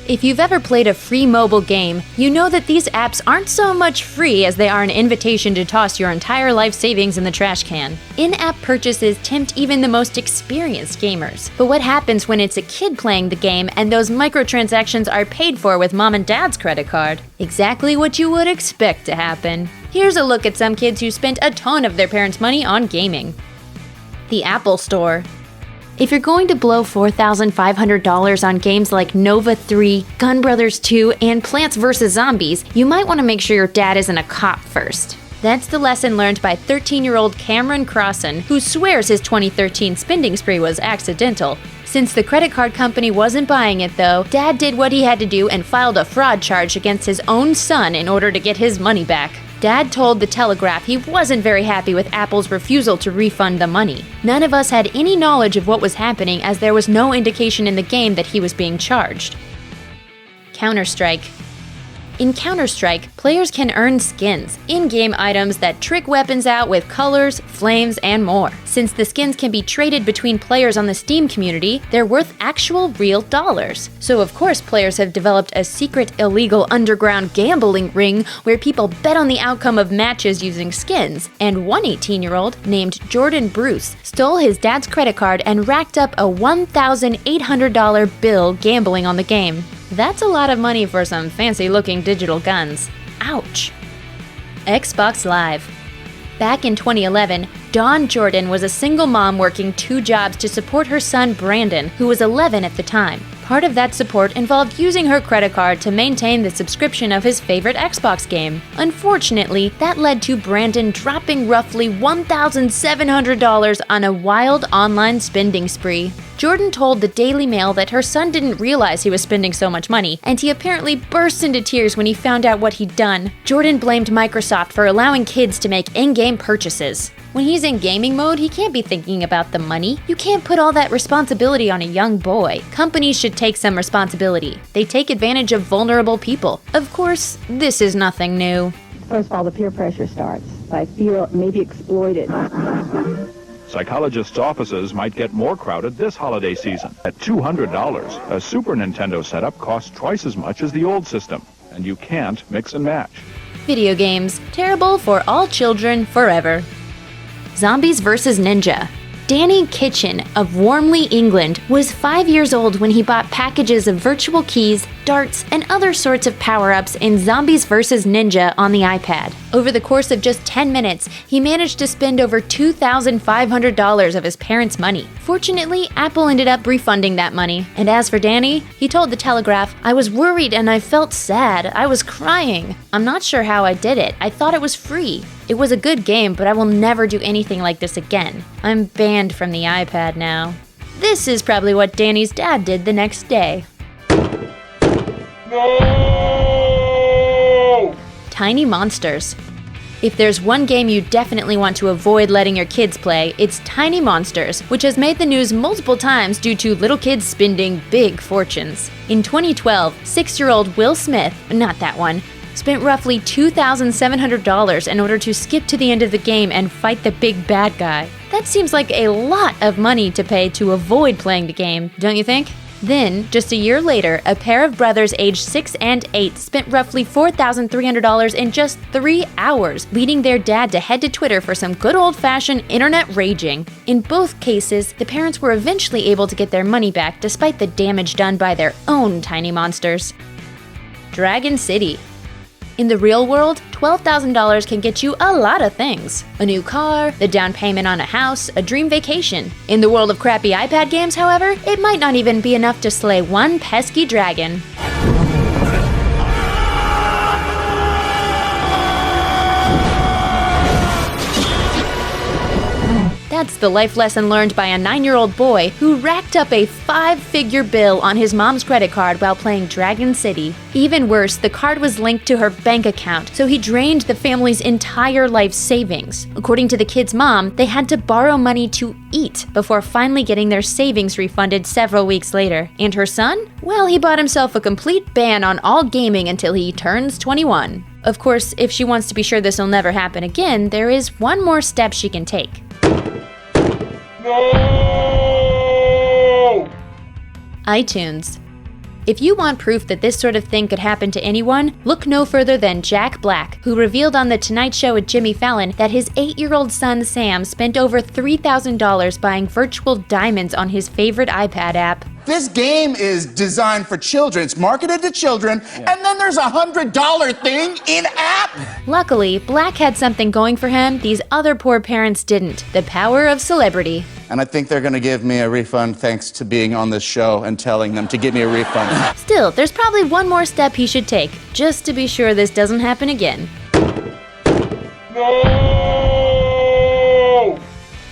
If you've ever played a free mobile game, you know that these apps aren't so much free as they are an invitation to toss your entire life savings in the trash can. In-app purchases tempt even the most experienced gamers. But what happens when it's a kid playing the game and those microtransactions are paid for with mom and dad's credit card? Exactly what you would expect to happen. Here's a look at some kids who spent a ton of their parents' money on gaming. The Apple Store. If you're going to blow $4,500 on games like Nova 3, Gun Brothers 2, and Plants vs. Zombies, you might want to make sure your dad isn't a cop first. That's the lesson learned by 13-year-old Cameron Crossan, who swears his 2013 spending spree was accidental. Since the credit card company wasn't buying it though, Dad did what he had to do and filed a fraud charge against his own son in order to get his money back. Dad told The Telegraph he wasn't very happy with Apple's refusal to refund the money. None of us had any knowledge of what was happening as there was no indication in the game that he was being charged. Counter-Strike. In Counter-Strike, players can earn skins, in-game items that trick weapons out with colors, flames, and more. Since the skins can be traded between players on the Steam community, they're worth actual real dollars. So of course players have developed a secret illegal underground gambling ring where people bet on the outcome of matches using skins, and one 18-year-old named Jordan Bruce stole his dad's credit card and racked up a $1,800 bill gambling on the game. That's a lot of money for some fancy-looking digital guns. Ouch. Xbox Live. Back in 2011, Dawn Jordan was a single mom working 2 jobs to support her son Brandon, who was 11 at the time. Part of that support involved using her credit card to maintain the subscription of his favorite Xbox game. Unfortunately, that led to Brandon dropping roughly $1,700 on a wild online spending spree. Jordan told the Daily Mail that her son didn't realize he was spending so much money, and he apparently burst into tears when he found out what he'd done. Jordan blamed Microsoft for allowing kids to make in-game purchases. When he's in gaming mode, he can't be thinking about the money. You can't put all that responsibility on a young boy. Companies should take some responsibility. They take advantage of vulnerable people. Of course, this is nothing new. First of all, the peer pressure starts. I feel maybe exploited. Psychologists' offices might get more crowded this holiday season. At $200, a Super Nintendo setup costs twice as much as the old system, and you can't mix and match. Video games, terrible for all children forever. Zombies vs. Ninja. Danny Kitchen of Warmley, England, was 5 years old when he bought packages of virtual keys, darts, and other sorts of power-ups in Zombies vs. Ninja on the iPad. Over the course of just 10 minutes, he managed to spend over $2,500 of his parents' money. Fortunately, Apple ended up refunding that money. And as for Danny, he told The Telegraph, "I was worried and I felt sad. I was crying. I'm not sure how I did it. I thought it was free. It was a good game, but I will never do anything like this again. I'm banned from the iPad now." This is probably what Danny's dad did the next day. No! Tiny Monsters. If there's one game you definitely want to avoid letting your kids play, it's Tiny Monsters, which has made the news multiple times due to little kids spending big fortunes. In 2012, 6-year-old Will Smith, not that one, spent roughly $2,700 in order to skip to the end of the game and fight the big bad guy. That seems like a lot of money to pay to avoid playing the game, don't you think? Then, just a year later, a pair of brothers aged 6 and 8 spent roughly $4,300 in just 3 hours, leading their dad to head to Twitter for some good old-fashioned internet raging. In both cases, the parents were eventually able to get their money back despite the damage done by their own tiny monsters. Dragon City. In the real world, $12,000 can get you a lot of things. A new car, the down payment on a house, a dream vacation. In the world of crappy iPad games, however, it might not even be enough to slay one pesky dragon. That's the life lesson learned by a 9-year-old boy who racked up a 5-figure bill on his mom's credit card while playing Dragon City. Even worse, the card was linked to her bank account, so he drained the family's entire life savings. According to the kid's mom, they had to borrow money to eat before finally getting their savings refunded several weeks later. And her son? Well, he bought himself a complete ban on all gaming until he turns 21. Of course, if she wants to be sure this will never happen again, there is one more step she can take. No! iTunes. If you want proof that this sort of thing could happen to anyone, look no further than Jack Black, who revealed on The Tonight Show with Jimmy Fallon that his 8-year-old son Sam spent over $3,000 buying virtual diamonds on his favorite iPad app. This game is designed for children. It's marketed to children, and then there's a $100 thing in-app. Luckily, Black had something going for him these other poor parents didn't: the power of celebrity. And I think they're gonna give me a refund thanks to being on this show and telling them to give me a refund. Still, there's probably one more step he should take, just to be sure this doesn't happen again. No!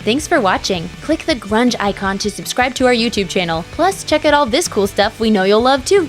Thanks for watching. Click the grunge icon to subscribe to our YouTube channel. Plus, check out all this cool stuff we know you'll love too.